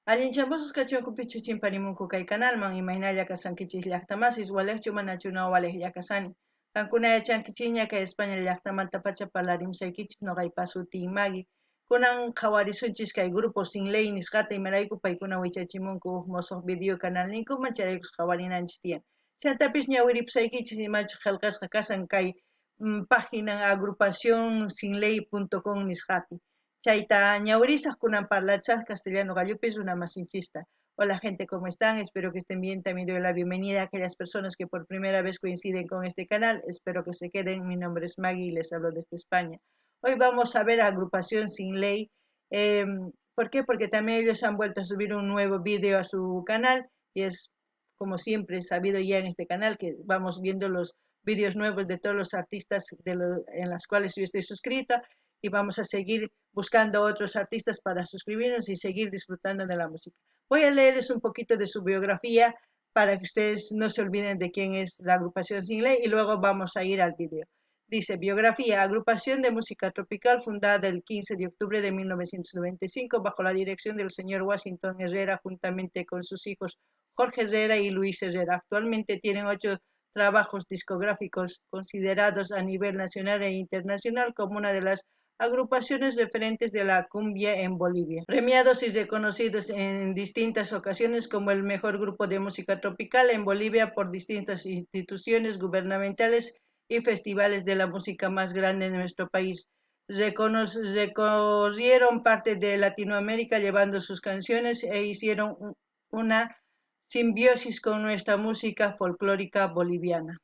Allinchapusqa kachunkupichu chimparimunku kay kanalman imaynalla kasankichis llaqtamasis waleqchu manachu na waleq llakasani. Kankuna yachankichiña kay España llaqtamanta pacha parlarimsaykichis noqaypas sutin Magui. Kunan qhawarisunchis kay grupo Sinley nisqata imarayku paykuna wichachimunku huk mosoq video canal ninkuman charaykus qhawarinanchis tiyan. Chaytapish ñawiripusaykichis imachu qillqasqa kasan kay página agrupacionsinley.com nisqapi. Chayta ñawirisaq kunan parlachaq castellano gallupis una masinchista. Hola gente, ¿cómo están? Espero que estén bien. También doy la bienvenida a aquellas personas que por primera vez coinciden con este canal. Espero que se queden. Mi nombre es Maggie y les hablo desde España. Hoy vamos a ver a Agrupación Sin Ley. ¿Por qué? Porque también ellos han vuelto a subir un nuevo video a su canal y es como siempre sabido ya en este canal que vamos viendo los vídeos nuevos de todos los artistas en los cuales yo estoy suscrita. Y vamos a seguir buscando otros artistas para suscribirnos y seguir disfrutando de la música. Voy a leerles un poquito de su biografía para que ustedes no se olviden de quién es la agrupación Sin Ley y luego vamos a ir al video. Dice, biografía, agrupación de música tropical fundada el 15 de octubre de 1995 bajo la dirección del señor Washington Herrera juntamente con sus hijos Jorge Herrera y Luis Herrera. Actualmente tienen 8 trabajos discográficos considerados a nivel nacional e internacional como una de las agrupaciones referentes de la cumbia en Bolivia, premiados y reconocidos en distintas ocasiones como el mejor grupo de música tropical en Bolivia por distintas instituciones gubernamentales y festivales de la música más grande de nuestro país. Recorrieron parte de Latinoamérica llevando sus canciones e hicieron una simbiosis con nuestra música folclórica boliviana.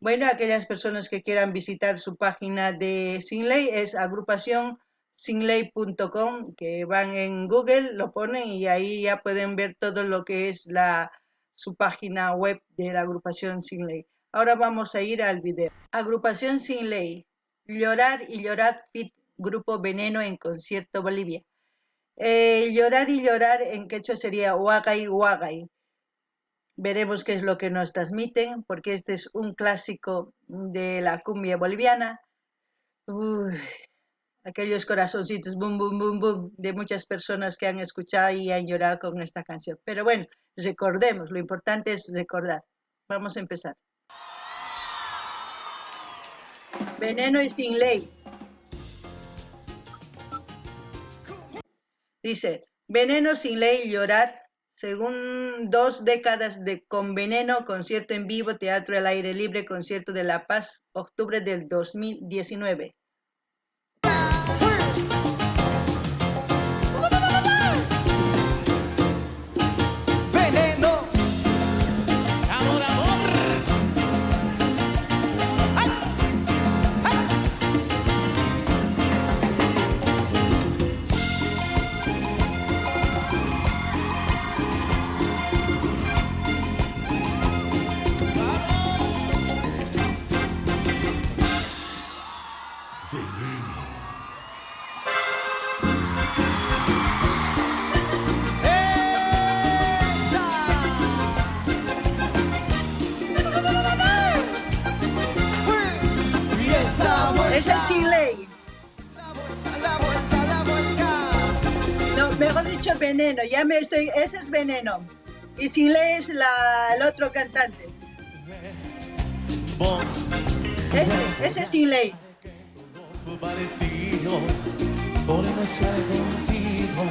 Bueno, aquellas personas que quieran visitar su página de Sinley es agrupacionsinley.com, que van en Google, lo ponen y ahí ya pueden ver todo lo que es su página web de la agrupación Sinley. Ahora vamos a ir al video. Agrupación Sinley, Llorar y Llorar Fit Grupo Veneno en concierto Bolivia. Llorar y Llorar en quechua sería Huagay Huagay. Veremos qué es lo que nos transmiten, porque este es un clásico de la cumbia boliviana. Aquellos corazoncitos, boom, boom, boom, boom, de muchas personas que han escuchado y han llorado con esta canción. Pero bueno, recordemos, lo importante es recordar. Vamos a empezar. Veneno y Sin Ley. Dice, Veneno, Sin Ley, Llorar. Según 2 décadas con Veneno, concierto en vivo, teatro al aire libre, concierto de La Paz, octubre del 2019. Veneno, amor, amor. ¡Ay! ¡Ay! Ese es Sin Ley. La vuelta. No, mejor dicho Veneno, ese es Veneno. Y Sin Ley es el otro cantante. Ese es Sin Ley. Por no estar contigo.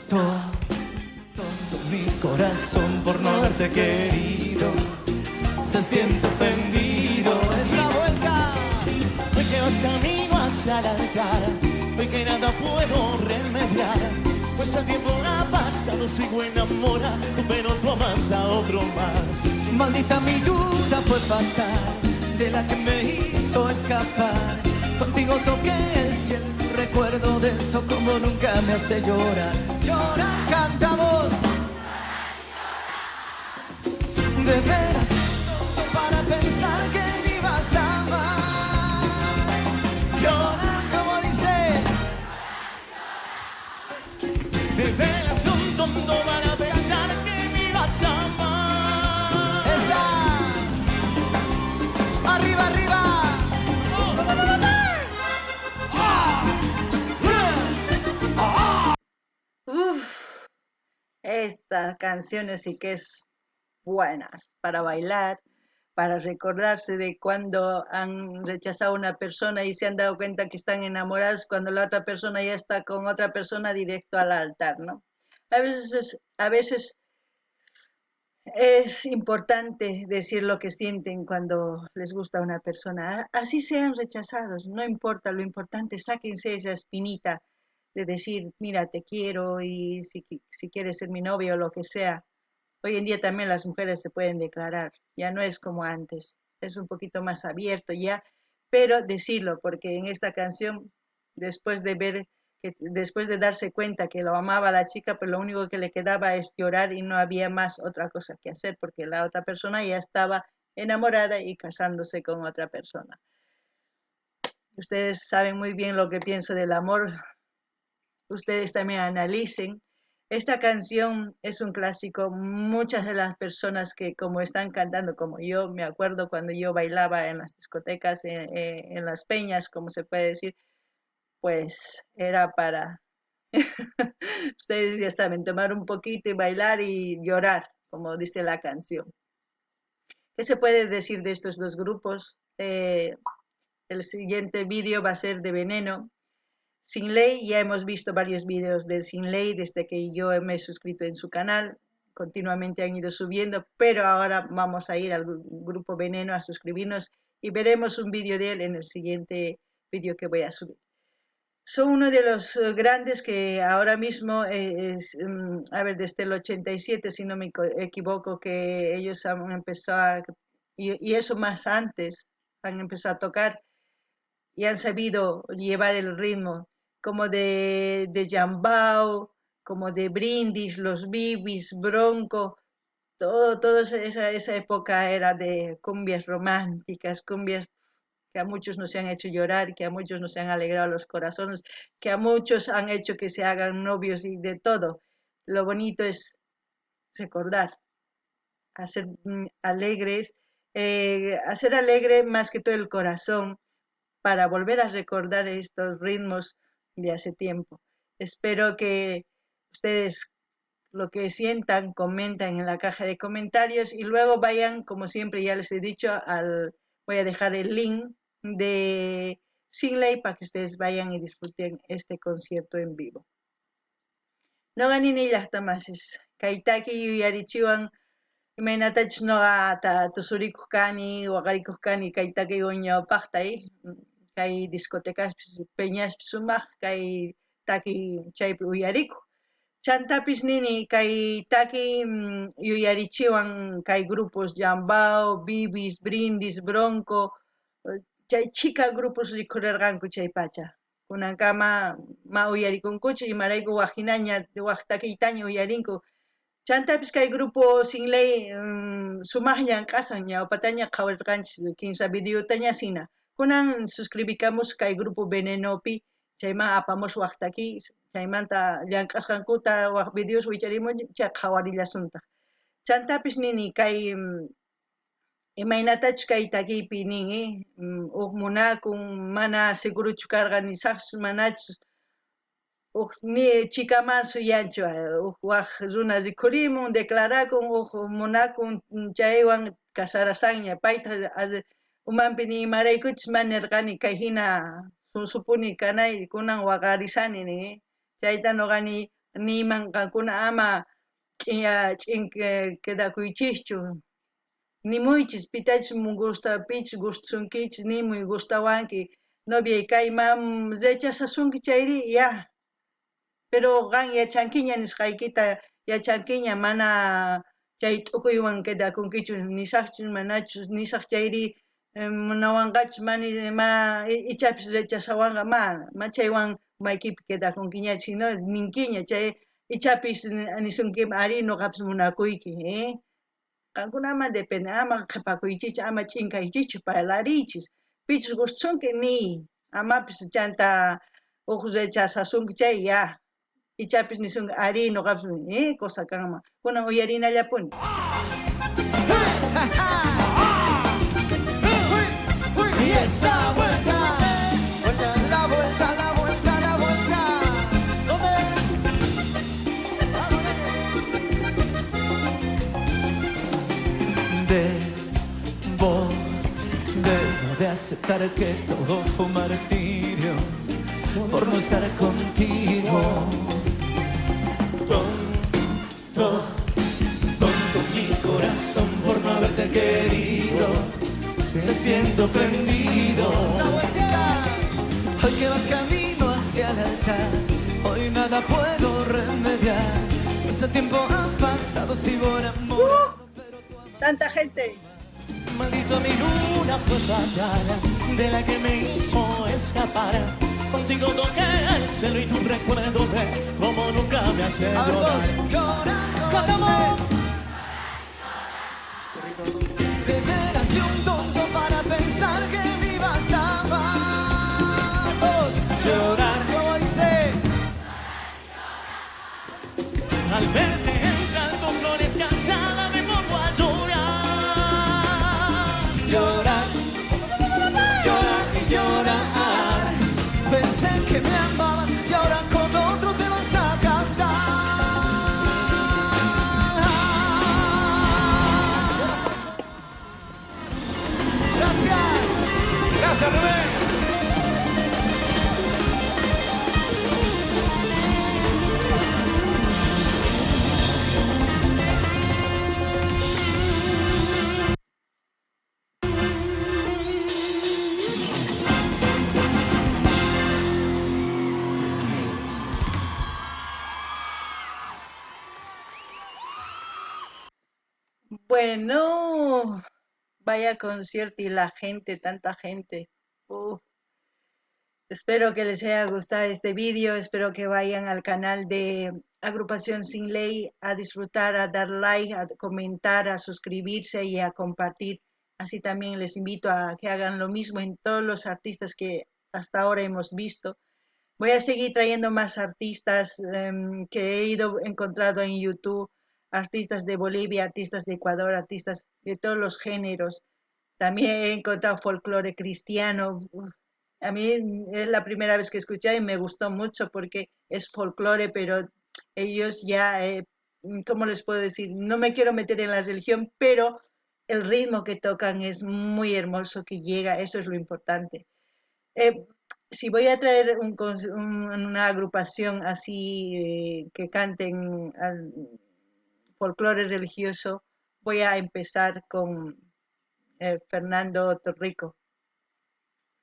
Tonto mi corazón por no haberte querido. Se siente ofendido. Esa vuelta, hoy que vas camino hacia el altar, hoy que nada puedo remediar, pues el tiempo ha pasado, sigo enamorado, pero tú amas a otro más. Maldita mi duda fue fatal, de la que me hizo escapar. Contigo toqué el cielo, recuerdo de eso como nunca me hace llorar. Llorar, cantamos. De veras, para pensar que me ibas a amar. Llorar como dice. De veras, tonto para pensar que me ibas a amar. Esa. Arriba, arriba. Oh. Estas canciones sí que es buenas para bailar, para recordarse de cuando han rechazado a una persona y se han dado cuenta que están enamorados cuando la otra persona ya está con otra persona directo al altar, ¿no? A veces es importante decir lo que sienten cuando les gusta a una persona. Así sean rechazados, no importa, lo importante, sáquense esa espinita de decir, mira, te quiero y si quieres ser mi novio o lo que sea. Hoy en día también las mujeres se pueden declarar, ya no es como antes, es un poquito más abierto ya, pero decirlo, porque en esta canción, después de ver, después de darse cuenta que lo amaba la chica, pues lo único que le quedaba es llorar y no había más otra cosa que hacer, porque la otra persona ya estaba enamorada y casándose con otra persona. Ustedes saben muy bien lo que pienso del amor, ustedes también analicen. Esta canción es un clásico. Muchas de las personas que como están cantando, como yo, me acuerdo cuando yo bailaba en las discotecas, en las peñas, como se puede decir, pues era para, ustedes ya saben, tomar un poquito y bailar y llorar, como dice la canción. ¿Qué se puede decir de estos dos grupos? El siguiente vídeo va a ser de Veneno. Sin Ley, ya hemos visto varios vídeos de Sin Ley desde que yo me he suscrito en su canal, continuamente han ido subiendo, pero ahora vamos a ir al grupo Veneno a suscribirnos y veremos un vídeo de él en el siguiente vídeo que voy a subir. Son uno de los grandes que ahora mismo a ver, desde el 87, si no me equivoco, que ellos han empezado, y eso más antes, han empezado a tocar y han sabido llevar el ritmo, como de Jambao, como de Brindis, los Bibis, Bronco, toda esa época era de cumbias románticas, cumbias que a muchos nos han hecho llorar, que a muchos nos han alegrado los corazones, que a muchos han hecho que se hagan novios y de todo. Lo bonito es recordar, hacer alegres, hacer alegre más que todo el corazón, para volver a recordar estos ritmos de hace tiempo. Espero que ustedes lo que sientan, comentan en la caja de comentarios y luego vayan, como siempre ya les he dicho, voy a dejar el link de Sin Ley para que ustedes vayan y disfruten este concierto en vivo. No ganin illas tamasis, kaitaki yuyarichiwan imaynatach noqa tusurikuq kani, waqarikuq kani kaitaki ñawpaqtay, kay discotecaspis peñaspis sumaq kay taki chaypi uyarikuq. Chantapis nini kay taki yuyarichiwan kay grupos Jambao, Bibis, Brindis, Bronco, chay chika grupos rikurarqanku chay pacha. Kunankama ma uyarikunkuchu imarayku waqhinaña waqtakiytaña uyarinku. Chantapis kay grupo Sin Ley sumaqllan q'asan ñawpataña qhawarqanchis kinsa videotaña sina. Kunan suscribicamos kay grupo Venenopi, chayman apamush waqtaki, chaymanta llank'asqankuta waq videos wicharimuncha qhawarillasunta. Chantapis nini kay imaynatach kay takipi nin uq munakun mana seguruchu karqa nisaqchu manachus uq ni chikaman suyanchu uq waq runa rikhurimun declarakun uq munakun chaywan kasarasanña payta umanpi ni imaraykuchus mana nirqani kay hina supuni kanay kunan waqarisani nin chayta noqani nimanqankuna ama quedakuychischu nimuychis pitachus pichus gustasunkichis nimuy gustawanki novia kayman rechazasunki chayri ya pero qan yachankiña nisqaykita yachankiña mana chay t'ukuywan quedakunkichu nisaqchu manachus nisaq chayri munawanqachus ma ichapis rechazawanqa ma chaywan maykipi quedakunkiña sino ninkiña chay ichapis nisunkiman ari noqapis munakuyki qankuna ama depende ama qhapakuychichu ama ch'inkaychichu parlariychis pichus gustasunki ni amapis chanta uq rechazasunki chay ya ichapis nisunki ari noqapis cosa kanman kunan uyarinallapuni. Y esa vuelta, la vuelta, la vuelta, la vuelta, ¿dónde? Debo de aceptar que todo fue un martirio por no estar contigo. Tonto mi corazón por no haberte querido, se siente ofendido. Hoy que vas camino hacia el altar, hoy nada puedo remediar. Ese tiempo ha pasado, sigo enamorado. ¡Tanta gente! Maldito mi luna fue fatal, de la que me hizo escapar. Contigo toqué el cielo y tu recuerdo de como nunca me hace llorar. ¡Cantamos! Te verás de un tonto para pensar que me ibas a amar. Llorar, como dice. Al verte entrando flores cansada me pongo a llorar. Llorar, llorar y llorar. Pensé que me amabas y ahora con otro te vas a casar. Gracias. Gracias, Rubén. Bueno, vaya concierto y la gente, tanta gente. Espero que les haya gustado este vídeo, espero que vayan al canal de Agrupación Sin Ley a disfrutar, a dar like, a comentar, a suscribirse y a compartir. Así también les invito a que hagan lo mismo en todos los artistas que hasta ahora hemos visto. Voy a seguir trayendo más artistas que he ido encontrado en YouTube, artistas de Bolivia, artistas de Ecuador, artistas de todos los géneros. También he encontrado folclore cristiano. A mí es la primera vez que escuché y me gustó mucho porque es folclore, pero ellos ya, ¿cómo les puedo decir? No me quiero meter en la religión, pero el ritmo que tocan es muy hermoso, que llega, eso es lo importante. Eh, si voy a traer una agrupación así que canten al folclore religioso, voy a empezar con Fernando Torrico.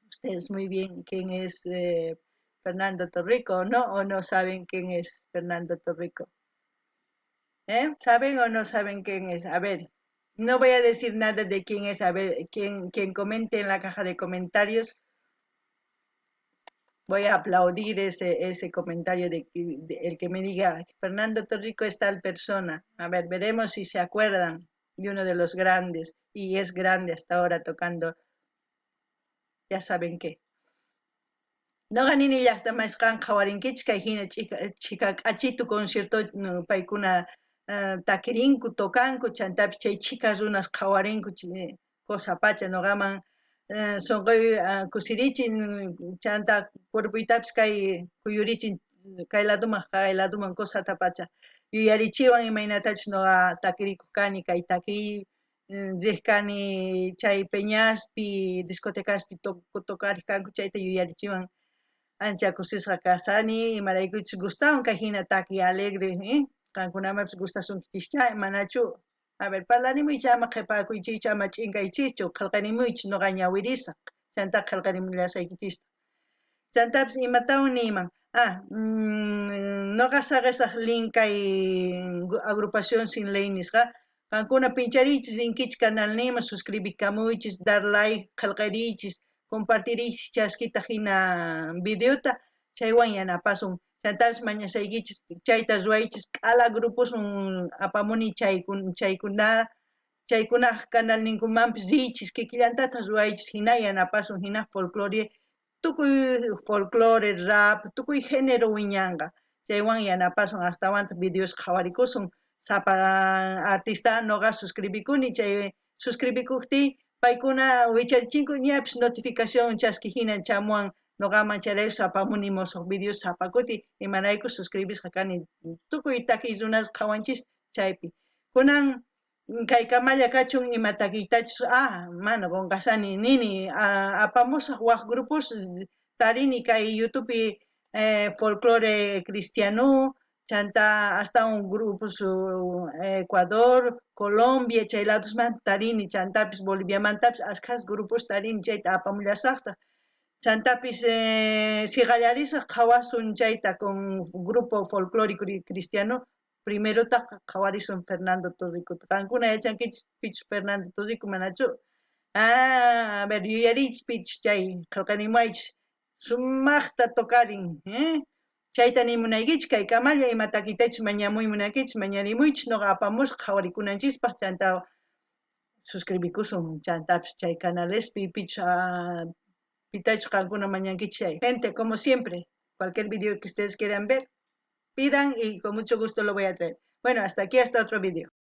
Ustedes muy bien quién es Fernando Torrico, ¿no? ¿O no saben quién es Fernando Torrico? ¿Saben o no saben quién es? A ver, no voy a decir nada de quién es, a ver, quien comente en la caja de comentarios. Voy a aplaudir ese comentario de el que me diga, Fernando Torrico es tal persona. A ver, veremos si se acuerdan de uno de los grandes, y es grande hasta ahora tocando, ya saben qué. No ganini llaqta maisqan qhawarinkichis kay hina chika k'achitu concierto paykuna takirinku tokanku chantapis chay chika runas qhawarinku cosa pacha noqaman sonqoy kusirichin chanta purpuytapis kay kuyurichin kay laduman cosata pacha yuyarichiwan imaynatachus noqa takirikuq kani kay takiy riq kani chay Peñaspi discotecaspi tokariq kanku chayta yuyarichiwan ancha kusisqa kasani imaraykuchus gustawan kay hina taki alegre qankunamapis gustasunkichikcha manachu. A ver, parlanimuycha ama qhipakuychikchu ama ch'inkaychikchu qillqanimuychis noqa ñawirisaq chanta qillqanimullashaykichista chantapis imatawan niyman noqa saqisaq link kay agrupación Sin Ley nisqa qankuna pinchariychis rinkichis canal nima suscribikamuychis dar like qillqarichis compartiriychis chaskita hina videota chaywan yanapasun chantapis mañashaykichis chayta ruwaychis k'ala gruposun apamuni chaykuna canal ninkumanpis riychis kikillantata ruwaychis hina yanapasun hina folclore tukuy folclore rap tukuy género wiñanqa chaywan yanapasun astawanta videos qhawarikusun sapa artista noqa suscribikuni chay suscribikuqti paykuna wicharichinku ñapis notificación chaski hina chamuwan noqaman chayrayku apamuni musuq videos sapakuti imarayku suscribisqa kani tukuy takiy runas qhawanchis chaypi kunan Kaikamalla kachun imatakitachus mano con kasani nini apamusaq waq grupos tarini kay YouTube folclore cristiano chanta hasta un grupos Ecuador Colombia chaylatusman tarini chantapis Boliviamantapis ashkhas grupos tarini chayta apamullashaqta chantapis siqallarisaq qhawasun chayta con grupo folclórico cristiano primero ta qhawarishun Fernando Torrico qankuna yachankichis pichus Fernando Torrico manachu a ver yuyariychis pichus chay qillqanimaychis sumaqta tokarin chayta nimunaykichis kay kamalla imatakitachus mañamuy munaykichis mañarimuychis noqa apamusqa qhawarikunanchispaq chanta suscribikusun chantapis chay canalespi pichus pitachus qankuna mañankichis chay gente como siempre cualquier video que ustedes quieran ver pidan y con mucho gusto lo voy a traer. Bueno, hasta aquí, hasta otro video.